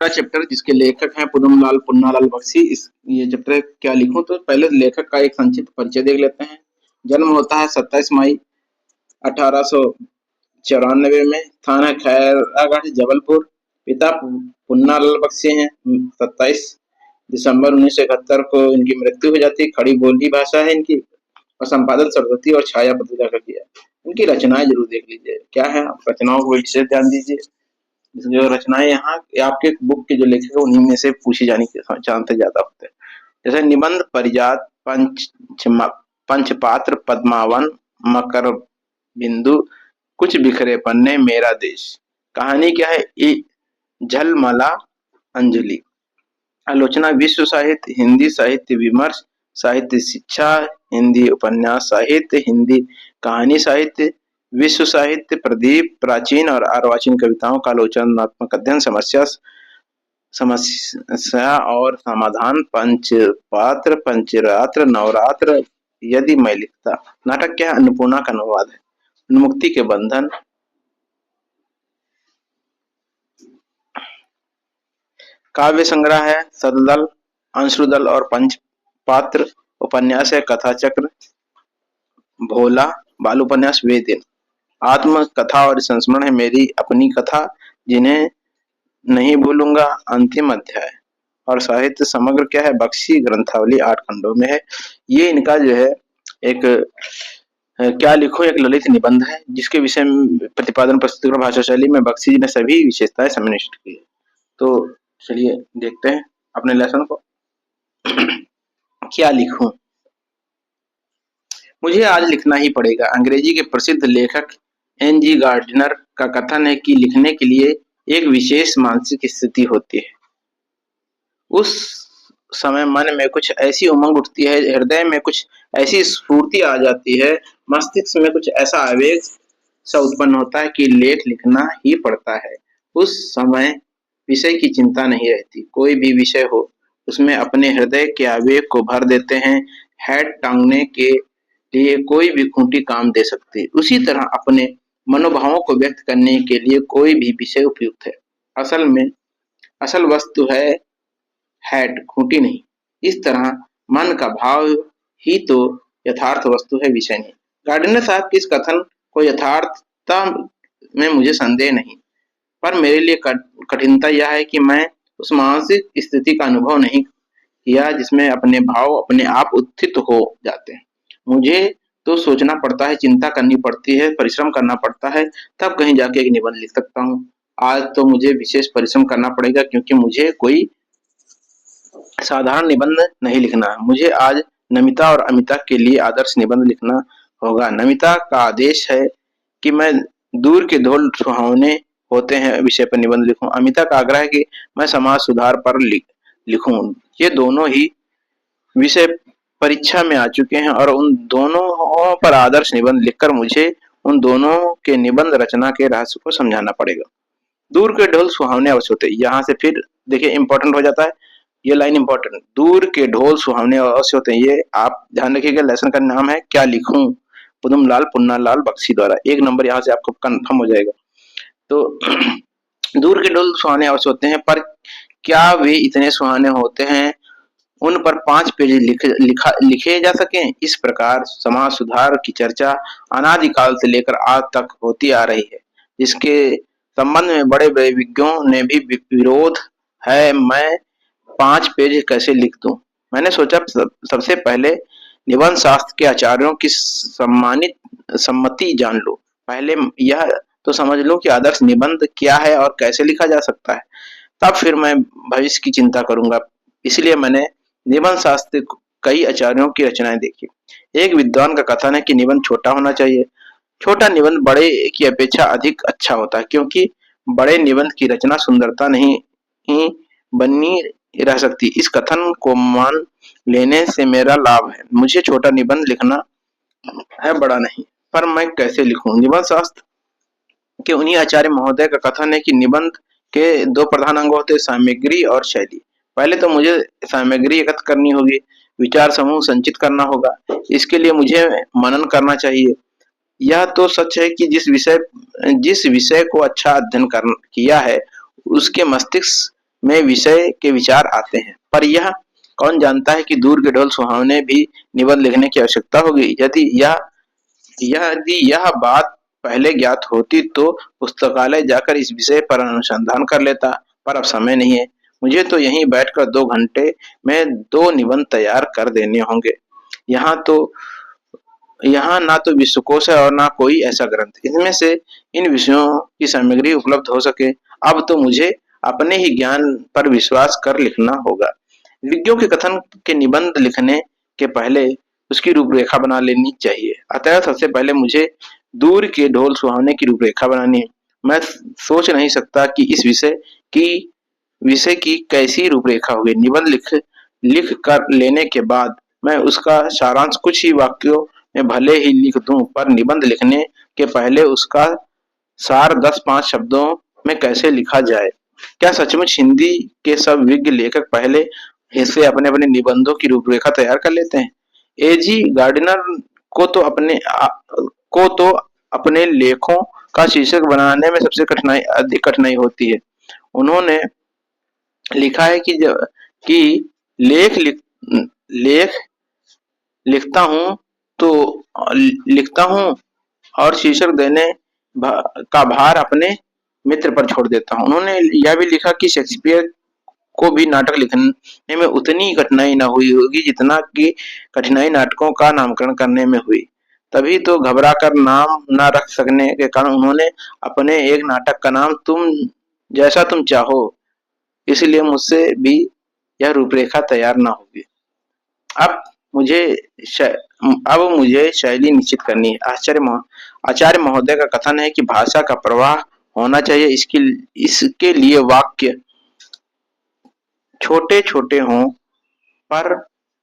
Chapter जिसके लेखक हैं पुन्नमलाल पुन्नालाल बख्शी। इस ये चैप्टर क्या लिखूं, तो पहले लेखक का एक संक्षिप्त परिचय देख लेते हैं। जन्म होता है 27 मई 1894 में। स्थान है खैरागढ़ जबलपुर। पिता पुन्नालाल बख्शी हैं। 27 दिसंबर 1971 को इनकी मृत्यु हो जाती है। खड़ी बोली भाषा है इनकी और संपादन सरस्वती और छाया पत्रिका का किया। इनकी रचनाएं जरूर देख लीजिए, क्या है, आप रचनाओं को विशेष ध्यान दीजिए। जो रचनाएं यहाँ आपके बुक के जो लेखक है उन्हीं में से पूछी जाने के चांसेस ज्यादा होते हैं। जैसे निबंध, परिजात, पंचपात्र, पद्मावन, मकर बिंदु, कुछ बिखरे पन्ने, मेरा देश। कहानी क्या है, झलमला अंजलि। आलोचना, विश्व साहित्य, हिंदी साहित्य विमर्श, साहित्य शिक्षा, हिंदी उपन्यास साहित्य, हिंदी कहानी साहित्य, विश्व साहित्य, प्रदीप, प्राचीन और अर्वाचीन कविताओं का आलोचनात्मक अध्ययन, समस्या और समाधान, पंचपात्र, पंचरात्र, नवरात्र, यदि मैं लिखता। नाटक क्या है, अन्नपूर्णा का अनुवाद है। उन्मुक्ति के बंधन, काव्य संग्रह है सतदल, अंशुदल और पंचपात्र। उपन्यास है कथा चक्र, भोला, बाल उपन्यास, वे दिन। आत्म कथा और संस्मरण है मेरी अपनी कथा, जिन्हें नहीं भूलूंगा, अंतिम अध्याय। और साहित्य समग्र क्या है, बख्शी ग्रंथावली 8 खंडों में है। ये इनका जो है एक क्या लिखो एक ललित निबंध है, जिसके विषय में प्रतिपादन, प्रस्तुतिकरण, भाषा शैली में बख्शी जी ने सभी विशेषताएं सम्मिलित की है। तो चलिए देखते हैं अपने लेसन को। क्या लिखूं, मुझे आज लिखना ही पड़ेगा। अंग्रेजी के प्रसिद्ध लेखक एन.जी. गार्डिनर का कथन है कि लिखने के लिए एक विशेष मानसिक स्थिति होती है। उस समय मन में कुछ ऐसी उमंग उठती है, हृदय में कुछ ऐसी स्फूर्ति आ जाती है, मस्तिष्क में कुछ ऐसा आवेग सा उत्पन्न होता है कि लेख लिखना ही पड़ता है। उस समय विषय की चिंता नहीं रहती। कोई भी विषय हो, उसमें अपने हृदय के आवेग को भर देते हैं। हेड टांगने के लिए कोई भी खूंटी काम दे सकती है। उसी तरह अपने मनोभावों को व्यक्त करने के लिए कोई भी विषय उपयुक्त है। असल वस्तु है हेड, खूंटी नहीं। इस तरह मन का भाव ही तो यथार्थ वस्तु है, विषय नहीं। गार्डनर साहब के इस कथन को यथार्थता में मुझे संदेह नहीं, पर मेरे लिए कठिनता यह है कि मैं उस मानसिक स्थिति का अनुभव नहीं किया जिसमें अपने भाव अपने आप उत्थित हो जाते हैं। मुझे तो सोचना पड़ता है, चिंता करनी पड़ती है, परिश्रम करना पड़ता है, तब कहीं जाके एक निबंध लिख सकता हूँ। आज तो मुझे विशेष परिश्रम करना पड़ेगा, क्योंकि मुझे कोई साधारण निबंध नहीं लिखना। मुझे आज नमिता और अमिता के लिए आदर्श निबंध लिखना होगा। नमिता का आदेश है कि मैं दूर के ढोल सुहावने होते हैं विषय पर निबंध लिखूं। अमिता का आग्रह है कि मैं समाज सुधार पर लिखूं। ये दोनों ही विषय परीक्षा में आ चुके हैं और उन दोनों पर आदर्श निबंध लिखकर मुझे उन दोनों के निबंध रचना के रहस्य को समझाना पड़ेगा। दूर के ढोल सुहावने अवश्य होते हैं। यहाँ से फिर देखिए इंपॉर्टेंट हो जाता है, ये लाइन इंपॉर्टेंट। दूर के ढोल सुहावने अवश्य होते हैं, ये आप ध्यान रखिएगा। लेसन का नाम है क्या लिखूं, पुन्नमलाल पुन्नालाल बख्शी द्वारा। 1 नंबर यहाँ से आपको कंफर्म हो जाएगा। तो दूर के ढोल सुहाने अवश्य होते हैं, पर क्या वे इतने सुहाने होते हैं उन पर 5 पेज लिखे जा सकें? इस प्रकार समाज सुधार की चर्चा अनादिकाल से लेकर आज तक होती आ रही है, जिसके संबंध में बड़े बड़े विज्ञों ने भी विरोध है। मैं 5 पेज कैसे लिख दूं? मैंने सोचा सबसे पहले निबंध शास्त्र के आचार्यों की सम्मति जान लो। पहले यह तो समझ लो कि आदर्श निबंध क्या है और कैसे लिखा जा सकता है, तब फिर मैं भविष्य की चिंता करूंगा। इसलिए मैंने निबंध शास्त्र कई आचार्यों की रचनाएं देखी। एक विद्वान का कथन है कि निबंध छोटा होना चाहिए। छोटा निबंध बड़े की अपेक्षा अधिक अच्छा होता है, क्योंकि बड़े निबंध की रचना सुंदरता नहीं ही बनी रह सकती। इस कथन को मान लेने से मेरा लाभ है। मुझे छोटा निबंध लिखना है, बड़ा नहीं। पर मैं कैसे लिखूं? निबंध शास्त्र के उन्हीं आचार्य महोदय का कथन है कि निबंध के 2 प्रधान अंग होते हैं, सामग्री और शैली। पहले तो मुझे सामग्री एकत्र करनी होगी, विचार समूह संचित करना होगा। इसके लिए मुझे मनन करना चाहिए। यह तो सच है कि जिस विषय को अच्छा अध्ययन किया है, उसके मस्तिष्क में विषय के विचार आते हैं। पर यह कौन जानता है कि दूर के ढोल सुहावने भी निबंध लिखने की आवश्यकता होगी। यदि यह बात पहले ज्ञात होती तो पुस्तकालय जाकर इस विषय पर अनुसंधान कर लेता, पर अब समय नहीं है। मुझे तो यहीं बैठकर 2 घंटे में 2 निबंध तैयार कर देने होंगे। यहाँ तो यहाँ ना तो विश्वकोश है और ना कोई ऐसा ग्रंथ इसमें से इन विषयों की सामग्री उपलब्ध हो सके। अब तो मुझे अपने ही ज्ञान पर विश्वास कर लिखना होगा। विज्ञों के कथन के निबंध लिखने के पहले उसकी रूपरेखा बना लेनी चाहिए। अतः सबसे पहले मुझे दूर के ढोल सुहावने की रूपरेखा बनानी है। मैं सोच नहीं सकता कि इस की विषय की कैसी रूपरेखा होगी। निबंध लिख कर लेने के बाद मैं उसका सारांश कुछ ही वाक्यों में भले ही लिख दूं, पर निबंध लिखने के पहले उसका सार 10-5 शब्दों में कैसे लिखा जाए। क्या सचमुच हिंदी के सब विज्ञ लेखक पहले हिस्से अपने अपने निबंधों की रूपरेखा तैयार कर लेते हैं? एजी गार्डनर को तो अपने लेखों का शीर्षक बनाने में सबसे अधिक कठिनाई होती है। उन्होंने लिखा है कि लेख लिख लेख लिखता हूँ तो लिखता हूँ और शीर्षक देने का भार अपने मित्र पर छोड़ देता हूँ। उन्होंने यह भी लिखा कि शेक्सपियर को भी नाटक लिखने में उतनी कठिनाई न हुई होगी जितना कि कठिनाई नाटकों का नामकरण करने में हुई। तभी तो घबरा कर नाम न रख सकने के कारण उन्होंने अपने एक नाटक का नाम तुम जैसा तुम चाहो, इसलिए मुझसे भी यह रूपरेखा तैयार न होगी। अब मुझे अब मुझे शैली निश्चित करनी है। आचार्य महोदय का कथन है कि भाषा का प्रवाह होना चाहिए। इसके लिए वाक्य छोटे छोटे हों पर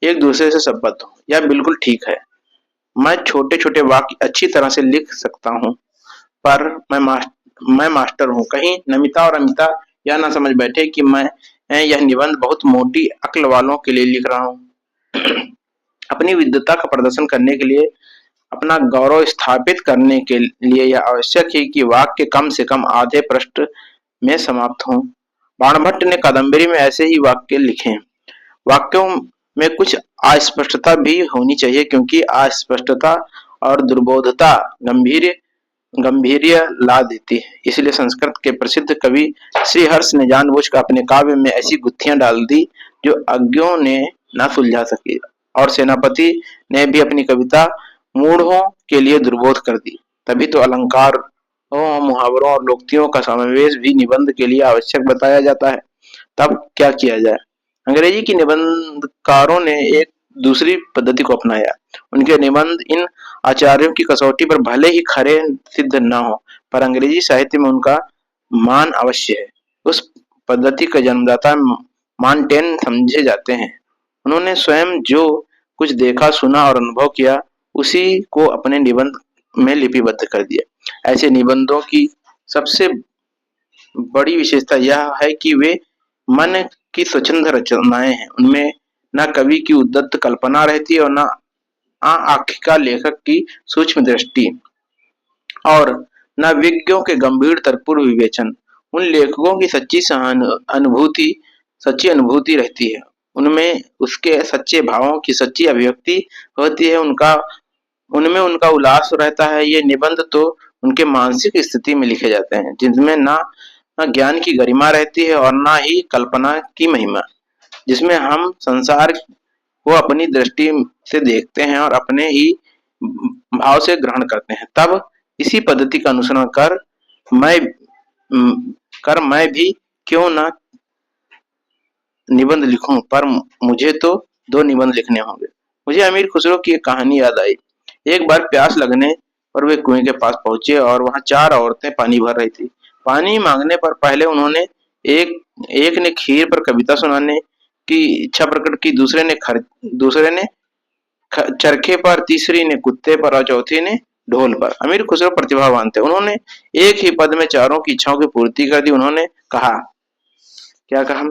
एक दूसरे से संबद्ध हो। यह बिल्कुल ठीक है। मैं छोटे छोटे वाक्य अच्छी तरह से लिख सकता हूँ, पर मैं मास्टर हूँ। कहीं नमिता और अमिता यह ना समझ बैठे कि मैं यह निबंध बहुत मोटी अक्ल वालों के लिए लिख रहा हूँ। अपनी विद्वता का प्रदर्शन करने के लिए, अपना गौरव स्थापित करने के लिए यह आवश्यक है कि वाक्य कम से कम आधे पृष्ठ में समाप्त हों। बाणभट्ट ने कादम्बरी में ऐसे ही वाक्य लिखे। वाक्यों में कुछ अस्पष्टता भी होनी चाहिए, क्योंकि अस्पष्टता और दुर्बोधता गंभीर्य ला देती है। इसलिए संस्कृत के प्रसिद्ध कवि श्रीहर्ष ने जानबूझकर अपने काव्य में ऐसी गुत्थियां डाल दी जो अज्ञों ने न सुलझा सके, और सेनापति ने भी अपनी कविता मूढ़ों के लिए दुर्बोध कर दी। तभी तो अलंकार, मुहावरों और लोकोक्तियों का समावेश भी निबंध के लिए आवश्यक बताया जाता है। तब क्या किया जाए? अंग्रेजी की निबंधकारों ने एक दूसरी पद्धति को अपनाया। उनके निबंध इन आचार्यों की कसौटी पर भले ही खरे सिद्ध न हो, पर अंग्रेजी साहित्य में उनका मान अवश्य है। उस पद्धति का जन्मदाता मॉन्टेन समझे जाते हैं। उन्होंने स्वयं जो कुछ देखा, सुना और अनुभव किया, उसी को अपने निबंध में लिपिबद्ध कर दिया। ऐसे निबंधों की सबसे बड़ी विशेषता यह है कि वे मन की स्वच्छंद रचनाएं हैं। उनमें न कवि की उद्दत कल्पना रहती है और न आखिका लेखक की सूक्ष्म दृष्टि, और न विज्ञों के गंभीर तर्कपूर्ण विवेचन। उन लेखकों की सच्ची अनुभूति रहती है। उनमें उसके सच्चे भावों की सच्ची अभिव्यक्ति होती है। उनमें उनका उल्लास रहता है। ये निबंध तो उनके मानसिक स्थिति में लिखे जाते हैं, जिनमें ना ज्ञान की गरिमा रहती है और ना ही कल्पना की महिमा, जिसमें हम संसार को अपनी दृष्टि से देखते हैं और अपने ही भाव से ग्रहण करते हैं। तब इसी पद्धति का अनुसरण मैं भी क्यों ना निबंध लिखूं, पर मुझे तो 2 निबंध लिखने होंगे। मुझे अमीर खुसरो की एक कहानी याद आई। एक बार प्यास लगने पर वे कुएं के पास पहुंचे और वहां 4 औरतें पानी भर रही थी। पानी मांगने पर पहले उन्होंने एक ने खीर पर कविता सुनाने की इच्छा प्रकट की, दूसरे ने चरखे पर, तीसरी ने कुत्ते पर और चौथी ने ढोल पर। अमीर खुसरो प्रतिभावान थे। उन्होंने एक ही पद में चारों की इच्छाओं की पूर्ति कर दी। उन्होंने कहा, क्या कहा?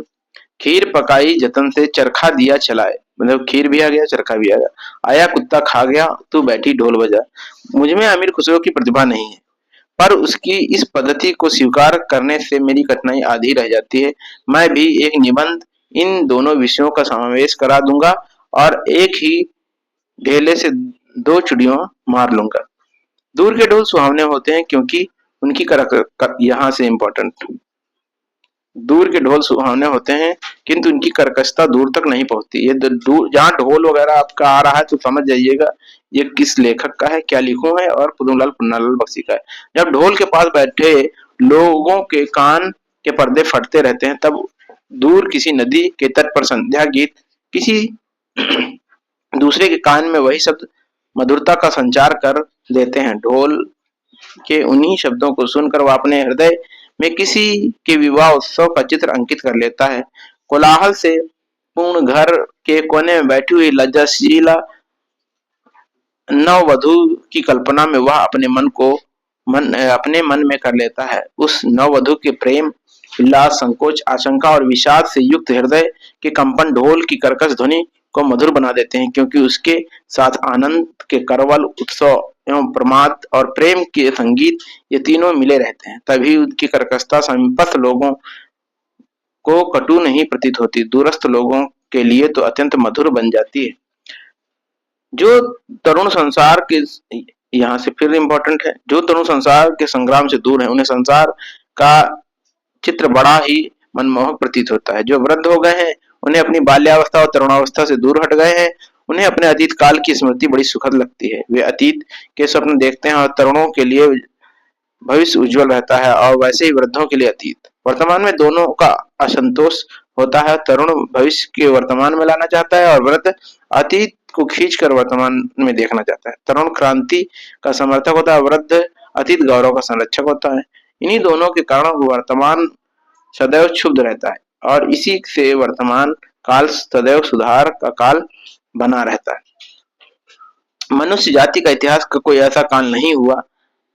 खीर पकाई जतन से, चरखा दिया चलाए। मतलब खीर भी आ गया, चरखा भी आ गया। आया कुत्ता खा गया, तू बैठी ढोल बजा। मुझमें अमीर खुसरो की प्रतिभा नहीं है, पर उसकी इस पद्धति को स्वीकार करने से मेरी कठिनाई आधी रह जाती है। मैं भी एक निबंध इन दोनों विषयों का समावेश करा दूंगा और एक ही ढेले से दो चिड़ियों मार लूंगा। दूर के ढोल सुहावने होते हैं क्योंकि उनकी यहाँ से इम्पोर्टेंट, दूर के ढोल सुहावने होते हैं किंतु उनकी कर्कशता दूर तक नहीं पहुंचती। ये दूर जहाँ ढोल वगैरह आपका आ रहा है तो समझ जाइएगा ये किस लेखक का है, क्या लिखूं है, और पुदुमलाल पुन्नालाल बख्शी का है। जब ढोल के पास बैठे लोगों के कान के पर्दे फटते रहते हैं तब दूर किसी नदी के तट पर संध्या गीत किसी दूसरे के कान में वही शब्द मधुरता का संचार कर देते हैं। ढोल के उन्हीं शब्दों को सुनकर वह अपने हृदय में किसी के विवाह उत्सव का चित्र अंकित कर लेता है। कोलाहल से पूर्ण घर के कोने में बैठी हुई लज्जाशीला नववधु की कल्पना में वह अपने मन में कर लेता है। उस नववधु के प्रेम, उल्लास, संकोच, आशंका और विषाद से युक्त हृदय के कंपन ढोल की कर्कश ध्वनि को मधुर बना देते हैं, क्योंकि उसके साथ आनंद के करवल, उत्सव एवं प्रमाद और प्रेम के संगीत ये तीनों मिले रहते हैं। तभी उनकी कर्कशता समीपस्थ लोगों को कटु नहीं प्रतीत होती, दूरस्थ लोगों के लिए तो अत्यंत मधुर बन जाती है। जो तरुण संसार के, यहाँ से फिर इम्पोर्टेंट है, जो तरुण संसार के संग्राम से दूर है उन्हें संसार का चित्र बड़ा ही मनमोहक प्रतीत होता है। जो वृद्ध हो गए हैं उन्हें अपनी बाल्यावस्था और तरुणावस्था से दूर हट गए हैं, उन्हें अपने अतीत काल की स्मृति बड़ी सुखद लगती है। वे अतीत के स्वप्न देखते हैं और तरुणों के लिए भविष्य उज्जवल रहता है और वैसे ही वृद्धों के लिए अतीत। वर्तमान में दोनों का असंतोष होता है। तरुण भविष्य के वर्तमान में लाना चाहता है और वृद्ध अतीत को खींचकर वर्तमान में देखना चाहता है। तरुण क्रांति का समर्थक होता है, वृद्ध अतीत गौरव का संरक्षक होता है। इन्हीं दोनों के कारण वर्तमान सदैव क्षुब्ध रहता है और इसी से वर्तमान काल सदैव सुधार का काल बना रहता है। मनुष्य जाति का इतिहास का कोई ऐसा काल नहीं हुआ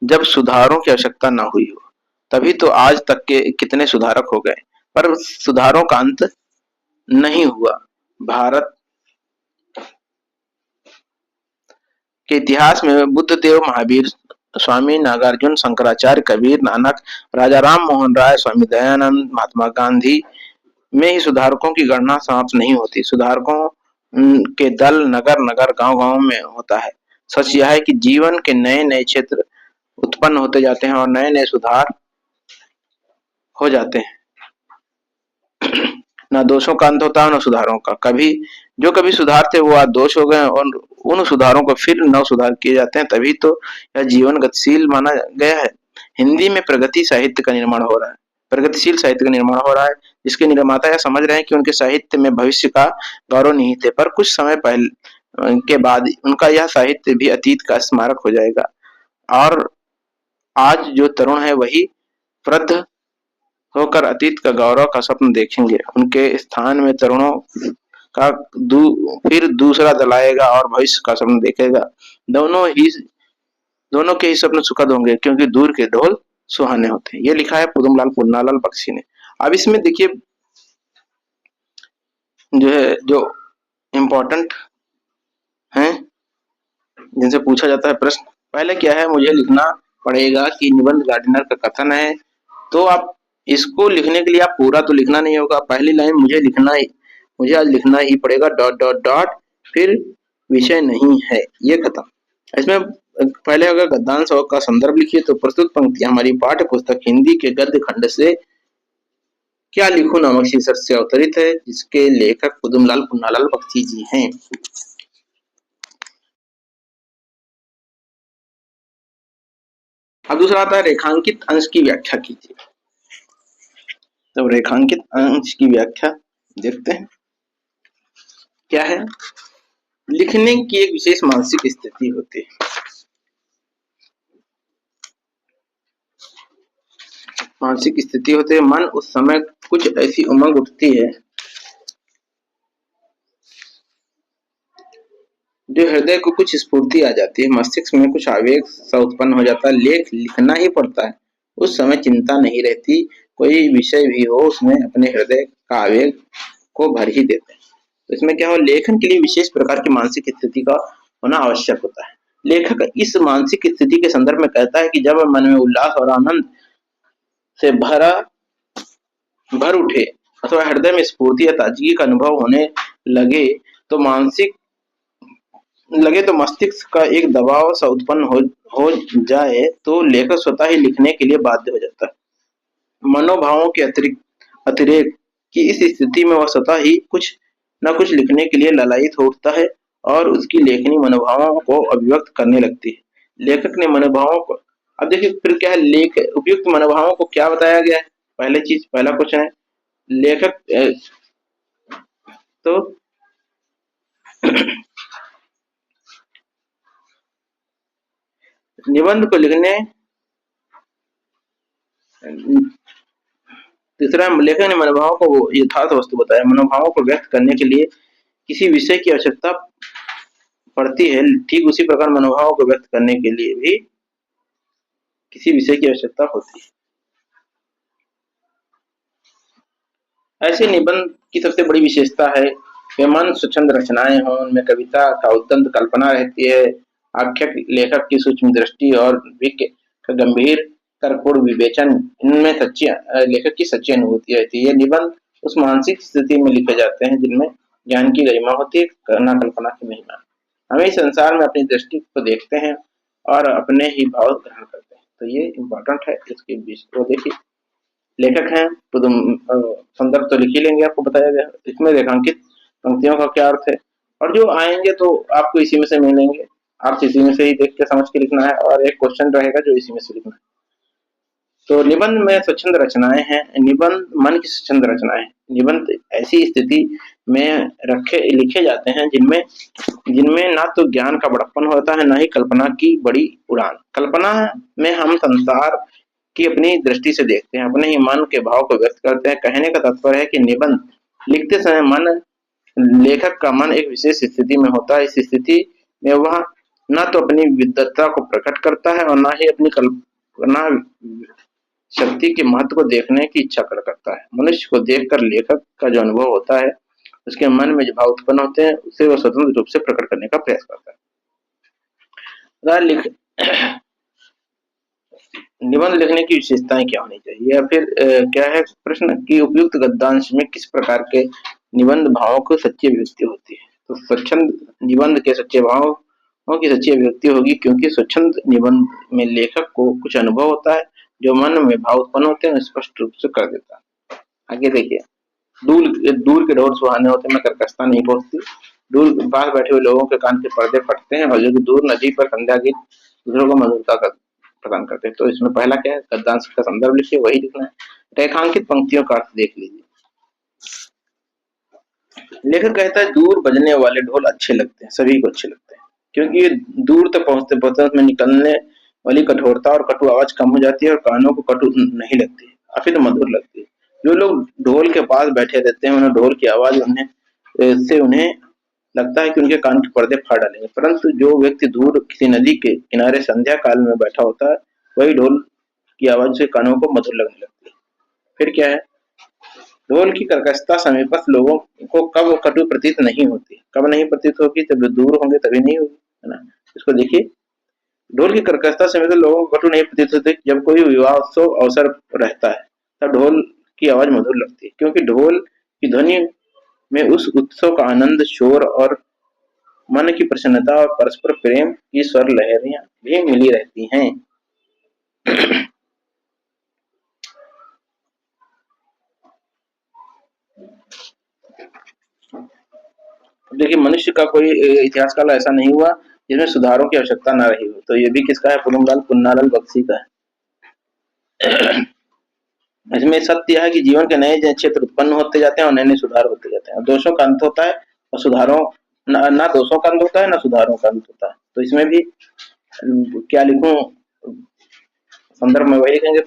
जब सुधारों की आवश्यकता न हुई हो। तभी तो आज तक के कितने सुधारक हो गए, पर सुधारों का अंत नहीं हुआ। भारत के इतिहास में बुद्ध देव, महावीर, स्वामी नागार्जुन, शंकराचार्य, कबीर, नानक, राजा राम मोहन राय, स्वामी दयानंद, महात्मा गांधी में ही सुधारकों की गणना समाप्त नहीं होती। सुधारकों के दल नगर नगर, गांव गांव में होता है। सच यह है कि जीवन के नए नए क्षेत्र उत्पन्न होते जाते हैं और नए नए सुधार हो जाते हैं। न दोषों का अंत होता है न सुधारों का। कभी सुधार थे वो आज दोष हो गए और उन सुधारों को फिर नव सुधार किए जाते हैं। तभी तो यह जीवन गतिशील माना गया है। हिंदी में प्रगति साहित्य का निर्माण हो रहा है, प्रगतिशील साहित्य का निर्माण हो रहा है, जिसके निर्माता यह समझ रहे हैं कि उनके साहित्य में भविष्य का गौरव निहित है, पर कुछ समय पहले के बाद उनका यह साहित्य भी अतीत का स्मारक हो जाएगा और आज जो तरुण है वही वृद्ध होकर अतीत का गौरव का स्वप्न देखेंगे। उनके स्थान में तरुणों का फिर दूसरा दल आएगा और भविष्य का स्वप्न देखेगा। दोनों के ही स्वप्न सुखद होंगे क्योंकि दूर के ढोल सुहाने होते हैं। ये लिखा है पुदुमलाल पुन्नालाल बख्शी ने। अब इसमें देखिए जो इम्पोर्टेंट है जिनसे पूछा जाता है प्रश्न, पहले क्या है, मुझे लिखना पड़ेगा कि निबंध गार्डनर का कथन है। तो आप इसको लिखने के लिए आप पूरा तो लिखना नहीं होगा, पहली लाइन मुझे आज लिखना ही पड़ेगा डॉट डॉट डॉट, फिर विषय नहीं है, ये खत्म। इसमें पहले अगर गद्यांश का संदर्भ लिखिए तो प्रस्तुत पंक्तियां हमारी पाठ्य पुस्तक हिंदी के गद्य खंड से क्या लिखूं नामक शीर्षक से अवतरित है, जिसके लेखक पुदुमलाल पुन्नालाल बख्शी जी हैं। अब दूसरा आता है रेखांकित अंश की व्याख्या कीजिए। तो रेखांकित अंश की व्याख्या देखते हैं क्या है। लिखने की एक विशेष मानसिक स्थिति होती है। मानसिक स्थिति होती है, मन उस समय कुछ ऐसी उमंग उठती है जो हृदय को कुछ स्फूर्ति आ जाती है, मस्तिष्क में कुछ आवेग सा उत्पन्न हो जाता है। लिखना ही पड़ता है। उस समय चिंता नहीं रहती, कोई विषय भी हो उसमें अपने हृदय का आवेग को भर ही देते हैं। तो इसमें क्या हो, लेखन के लिए विशेष प्रकार की मानसिक स्थिति का होना आवश्यक होता है। लेखक इस मानसिक स्थिति के संदर्भ में कहता है कि जब मन में उल्लास और आनंद से भर उठे अथवा हृदय में स्फूर्ति या ताजगी का अनुभव होने लगे तो मानसिक लगे तो मस्तिष्क का एक दबाव सा उत्पन्न हो जाए तो लेखक स्वतः ही लिखने के लिए बाध्य हो जाता है। मनोभावों के अतिरेक की इस स्थिति में वह स्वतः ही कुछ न कुछ लिखने के लिए ललायित हो उठता है और उसकी लेखनी मनोभावों को अभिव्यक्त करने लगती है। लेखक ने मनोभावों को, अब देखिए फिर क्या है, लेख उपयुक्त मनोभावों को क्या बताया गया है। पहला क्वेश्चन है लेखक तो निबंध को लिखने, तीसरा लेखक ने मनोभावों को यथार्थ वस्तु बताया। मनोभावों को व्यक्त करने के लिए किसी विषय की आवश्यकता पड़ती है, ठीक उसी प्रकार मनोभावों को व्यक्त करने के लिए भी किसी विषय की आवश्यकता होती है। ऐसे निबंध की सबसे बड़ी विशेषता है वे मन स्वच्छंद रचनाएं हों, उनमें कविता का उद्दंड कल्पना रहती है, आख्याक लेखक की सूक्ष्म दृष्टि और का गंभीर कर्कपूर्ण विवेचन, इनमें लेखक की सच्ची अनुभूति रहती है। ये निबंध उस मानसिक स्थिति में लिखे जाते हैं जिनमें ज्ञान की गरिमा होती है, कल्पना की महिमा। हम इस संसार में अपनी दृष्टि को देखते हैं और अपने ही भाव ग्रहण करते हैं, तो ये इम्पोर्टेंट है। इसके बीच वो देखिए लेखक हैं तो संदर्भ तो लिख ही लेंगे, आपको बताया गया। इसमें रेखांकित पंक्तियों का क्या अर्थ है और जो आएंगे तो आपको इसी में से मिलेंगे, आप इसी में से ही देख के समझ के लिखना है और एक क्वेश्चन रहेगा जो इसी में से लिखना है। तो निबंध में स्वच्छंद रचनाएं हैं। निबंध मन की स्वच्छंद रचनाएं। निबंध ऐसी स्थिति में लिखे जाते हैं जिनमें ना तो ज्ञान का बड़प्पन होता है, ना ही कल्पना की बड़ी उड़ान। कल्पना में हम संसार की अपनी दृष्टि से देखते हैं, अपने ही मन के भाव को व्यक्त करते हैं। कहने का तात्पर्य है कि निबंध लिखते समय लेखक का मन एक विशेष स्थिति में होता है। इस स्थिति में वह न तो अपनी विद्वत्ता को प्रकट करता है और न ही अपनी कल्पना शक्ति के महत्व को देखने की इच्छा करता है। मनुष्य को देखकर लेखक का जो अनुभव होता है, उसके मन में जो भाव उत्पन्न होते हैं, उसे वह स्वतंत्र रूप से प्रकट करने का प्रयास करता है। निबंध लिखने की विशेषताएं क्या होनी चाहिए, या फिर क्या है प्रश्न कि उपयुक्त गद्यांश में किस प्रकार के निबंध भावों को सच्ची अभिव्यक्ति होती है। तो स्वच्छंद निबंध के सच्चे भावों की सच्ची अभिव्यक्ति होगी, क्योंकि स्वच्छंद निबंध में लेखक को कुछ अनुभव होता है जो मन में भाव उत्पन्न होते हैं, स्पष्ट रूप से कर देता है। आगे देखिए, दूर के ढोल सुहाने होते हैं, कर्कशता नहीं पहुंचती। दूर पास बैठे हुए लोगों के कान के पर्दे फटते हैं और जो दूर नदी पर संध्या गीत दूसरों को मधुरता प्रदान करते हैं। तो इसमें पहला क्या है, गद्यांश का संदर्भ लिखिए, वही लिखना है। रेखांकित पंक्तियों का अर्थ देख लीजिए। लेखक कहता है दूर बजने वाले ढोल अच्छे लगते हैं, सभी को अच्छे लगते हैं, क्योंकि ये दूर तक पहुंचते पहुंचते में निकलने वाली कठोरता और कटु आवाज कम हो जाती है और कानों को कटु नहीं लगती, काफी मधुर लगती है। जो लोग ढोल के पास बैठे रहते हैं, उन्हें ढोल की आवाज उन्हें लगता है कि उनके कान के पर्दे फाड़ डालेंगे, परंतु जो व्यक्ति दूर किसी नदी के किनारे संध्या काल में बैठा होता है, वही ढोल की आवाज से कानों को मधुर लगने लगती है। फिर क्या है, ढोल की कर्कशता समीपस्थ लोगों को कब कटु प्रतीत नहीं होती, कब नहीं प्रतीत होगी, जब दूर होंगे तभी नहीं होगी, है ना। इसको देखिए, ढोल की कर्कशता समीपस्थ लोगों को कटु नहीं प्रतीत होती। जब कोई विवाह उत्सव अवसर रहता है तब ढोल की आवाज मधुर लगती है, क्योंकि ढोल की ध्वनि में उस उत्सव का आनंद, शोर और मन की प्रसन्नता और परस्पर प्रेम की स्वर लहरियां भी मिली रहती हैं। देखिए, मनुष्य का कोई इतिहास काल ऐसा नहीं हुआ जिसमें सुधारों की आवश्यकता न रही हो। तो ये भी किसका है, पुन्नालाल पुन्नालाल बख्शी का है। इसमें सत्य है कि जीवन के नए क्षेत्र उत्पन्न होते जाते हैं और नए नए सुधार होते जाते हैं। दोषों का अंत होता है और सुधारों ना दोषों का अंत होता है, ना सुधारों का अंत होता है। तो इसमें भी क्या लिखूं, संदर्भ में वही लिखेंगे।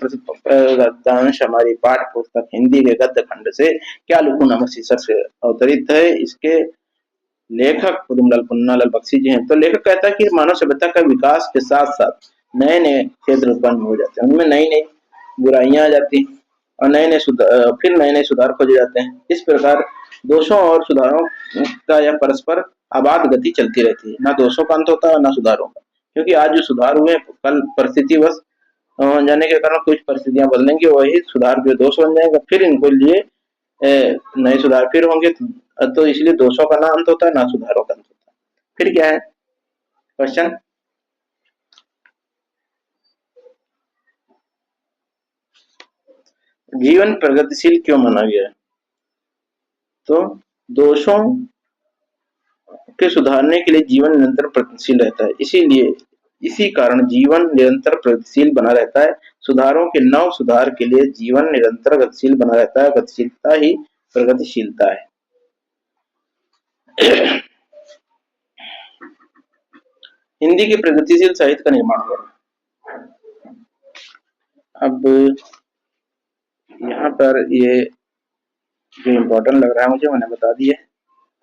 गद्यांश हमारी पाठ पुस्तक हिंदी के गद्य खंड से क्या लिखूं नामक शीर्षक से अवतरित है। इसके लेखक पुन्नालाल बख्शी जी हैं। तो लेखक कहता है कि मानव सभ्यता का विकास के साथ साथ नए नए क्षेत्र उत्पन्न हो जाते हैं, उनमें नई नई बुराइयां आ जाती हैं और फिर नए नए सुधार खोजे जाते हैं। इस प्रकार दोषों और सुधारों का यह परस्पर आबाद गति चलती रहती है, ना दोषों का अंत होता है ना सुधारों का। क्योंकि आज जो सुधार हुए हैं, कल परिस्थिति बस जाने के कारण कुछ परिस्थितियां बदलेंगी, वही सुधार जो दोष बन जाएगा, फिर इनको लिए नए सुधार फिर होंगे। तो इसलिए दोषों का ना अंत होता है, ना सुधारों का अंत होता है। फिर क्या है क्वेश्चन? जीवन प्रगतिशील क्यों माना गया है? तो दोषों के सुधारने के लिए जीवन निरंतर प्रगतिशील रहता है, इसीलिए इसी कारण जीवन निरंतर प्रगतिशील बना रहता है। सुधारों के नव सुधार के लिए जीवन निरंतर गतिशील बना रहता है। गतिशीलता ही प्रगतिशीलता है। हिंदी के प्रगतिशील साहित्य का निर्माण हुआ। अब यहाँ पर ये जो इम्पोर्टेंट लग रहा है मुझे, मैंने बता दिया,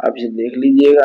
आप इसे देख लीजिएगा।